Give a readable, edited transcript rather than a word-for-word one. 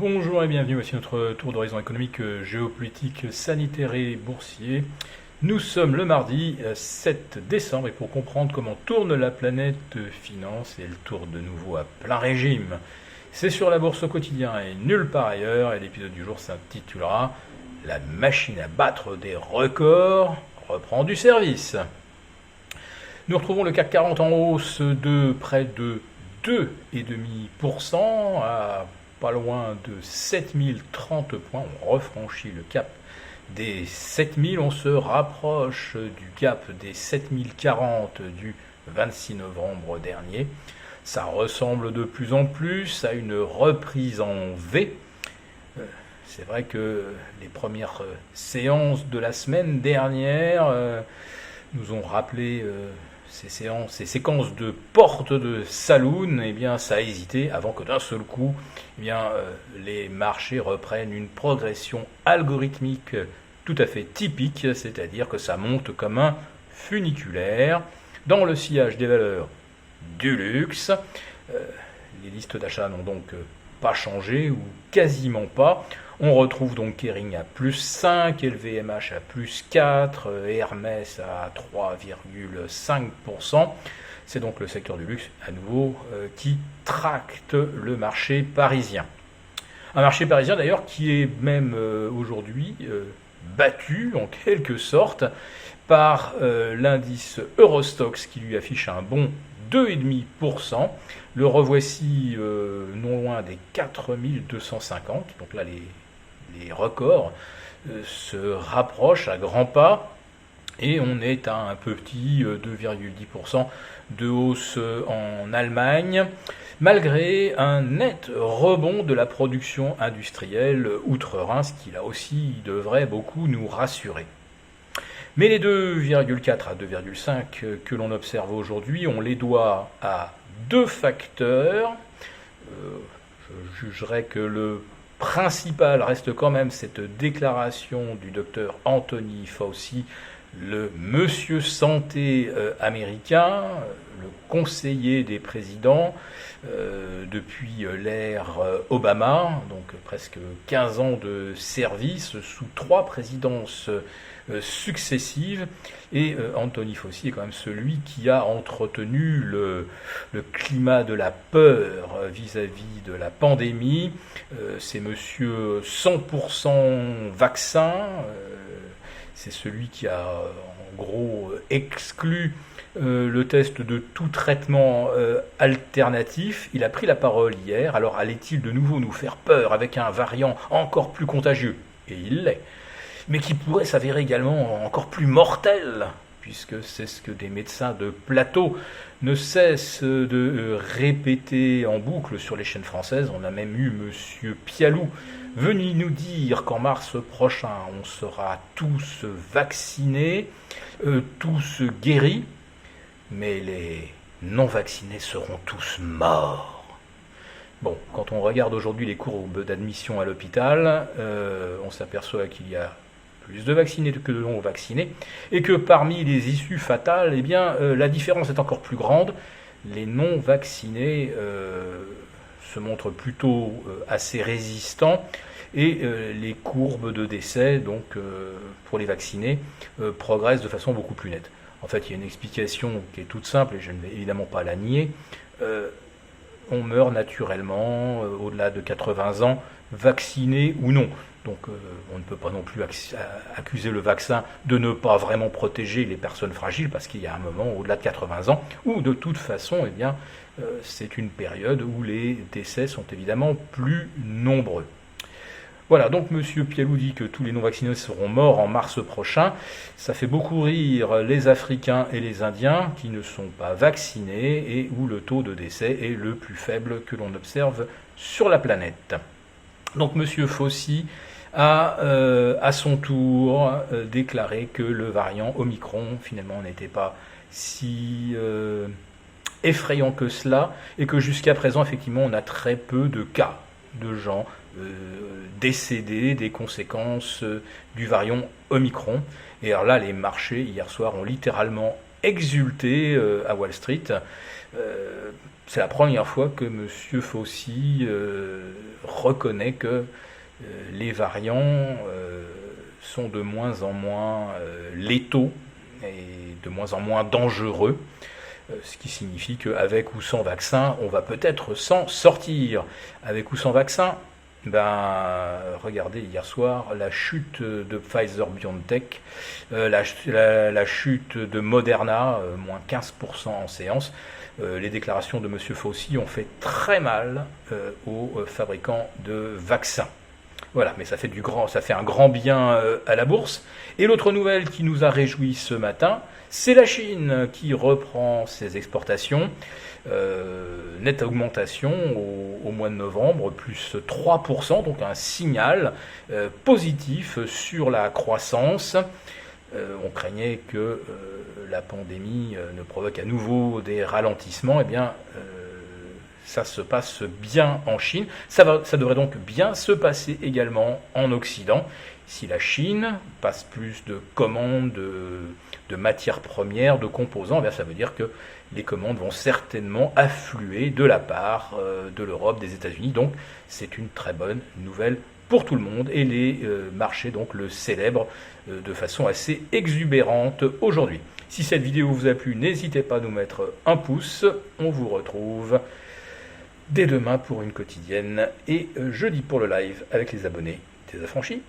Bonjour et bienvenue, voici notre tour d'horizon économique, géopolitique, sanitaire et boursier. Nous sommes le mardi 7 décembre et pour comprendre comment tourne la planète finance et le tour de nouveau à plein régime, c'est sur la bourse au quotidien et nulle part ailleurs. Et l'épisode du jour s'intitulera La machine à battre des records reprend du service. Nous retrouvons le CAC 40 en hausse de près de 2,5% à pas loin de 7030 points. On refranchit le cap des 7000, on se rapproche du cap des 7040 du 26 novembre dernier. Ça ressemble de plus en plus à une reprise en V. C'est vrai que les premières séances de la semaine dernière nous ont rappelé ces séquences de portes de saloon. Eh bien, ça a hésité avant que d'un seul coup, les marchés reprennent une progression algorithmique tout à fait typique, c'est-à-dire que ça monte comme un funiculaire dans le sillage des valeurs du luxe. Les listes d'achat n'ont donc pas changé ou quasiment pas. On retrouve donc Kering à plus 5, LVMH à plus 4, Hermès à 3,5%. C'est donc le secteur du luxe à nouveau qui tracte le marché parisien. Un marché parisien d'ailleurs qui est même aujourd'hui battu en quelque sorte par l'indice Eurostoxx qui lui affiche un bond 2,5%. Le revoici non loin des 4250. Donc là, les records se rapprochent à grands pas. Et on est à un petit 2,10% de hausse en Allemagne, malgré un net rebond de la production industrielle outre-Rhin, ce qui là aussi devrait beaucoup nous rassurer. Mais les 2,4 à 2,5 que l'on observe aujourd'hui, on les doit à deux facteurs. Je jugerais que le principal reste quand même cette déclaration du docteur Anthony Fauci, le monsieur santé américain, le conseiller des présidents depuis l'ère Obama, donc presque 15 ans de service sous 3 présidences successives. Et Anthony Fauci est quand même celui qui a entretenu le climat de la peur vis-à-vis de la pandémie. C'est monsieur 100% vaccin. C'est celui qui a en gros exclu le test de tout traitement alternatif. Il a pris la parole hier. Alors allait-il de nouveau nous faire peur avec un variant encore plus contagieux? Et il l'est. Mais qui pourrait s'avérer également encore plus mortel, puisque c'est ce que des médecins de plateau ne cessent de répéter en boucle sur les chaînes françaises. On a même eu monsieur Pialou venu nous dire qu'en mars prochain, on sera tous vaccinés, tous guéris, mais les non-vaccinés seront tous morts. Bon, quand on regarde aujourd'hui les courbes d'admission à l'hôpital, on s'aperçoit qu'il y a plus de vaccinés que de non-vaccinés, et que parmi les issues fatales, la différence est encore plus grande. Les non-vaccinés se montrent plutôt assez résistants, et les courbes de décès, donc pour les vaccinés, progressent de façon beaucoup plus nette. En fait, il y a une explication qui est toute simple, et je ne vais évidemment pas la nier. On meurt naturellement au-delà de 80 ans, vacciné ou non. Donc on ne peut pas non plus accuser le vaccin de ne pas vraiment protéger les personnes fragiles, parce qu'il y a un moment au-delà de 80 ans où de toute façon c'est une période où les décès sont évidemment plus nombreux. Voilà, donc M. Pialou dit que tous les non-vaccinés seront morts en mars prochain. Ça fait beaucoup rire les Africains et les Indiens qui ne sont pas vaccinés et où le taux de décès est le plus faible que l'on observe sur la planète. Donc M. Fauci a à son tour déclaré que le variant Omicron finalement n'était pas si effrayant que cela, et que jusqu'à présent effectivement on a très peu de cas de gens décédés des conséquences du variant Omicron. Et alors là, les marchés hier soir ont littéralement exulté à Wall Street, c'est la première fois que M. Fauci reconnaît que les variants sont de moins en moins létaux et de moins en moins dangereux, ce qui signifie qu'avec ou sans vaccin, on va peut-être s'en sortir. Avec ou sans vaccin, regardez hier soir la chute de Pfizer-BioNTech, la chute de Moderna, moins 15% en séance. Les déclarations de M. Fauci ont fait très mal aux fabricants de vaccins. Voilà, mais ça fait un grand bien à la bourse. Et l'autre nouvelle qui nous a réjouis ce matin, c'est la Chine qui reprend ses exportations. Nette augmentation au mois de novembre, plus 3%, donc un signal positif sur la croissance. On craignait que la pandémie ne provoque à nouveau des ralentissements. Eh bien, ça se passe bien en Chine. Ça devrait donc bien se passer également en Occident. Si la Chine passe plus de commandes, de matières premières, de composants, eh bien, ça veut dire que les commandes vont certainement affluer de la part de l'Europe, des États-Unis. Donc c'est une très bonne nouvelle pour tout le monde. Et les marchés donc le célèbrent de façon assez exubérante aujourd'hui. Si cette vidéo vous a plu, n'hésitez pas à nous mettre un pouce. On vous retrouve dès demain pour une quotidienne et jeudi pour le live avec les abonnés des affranchis.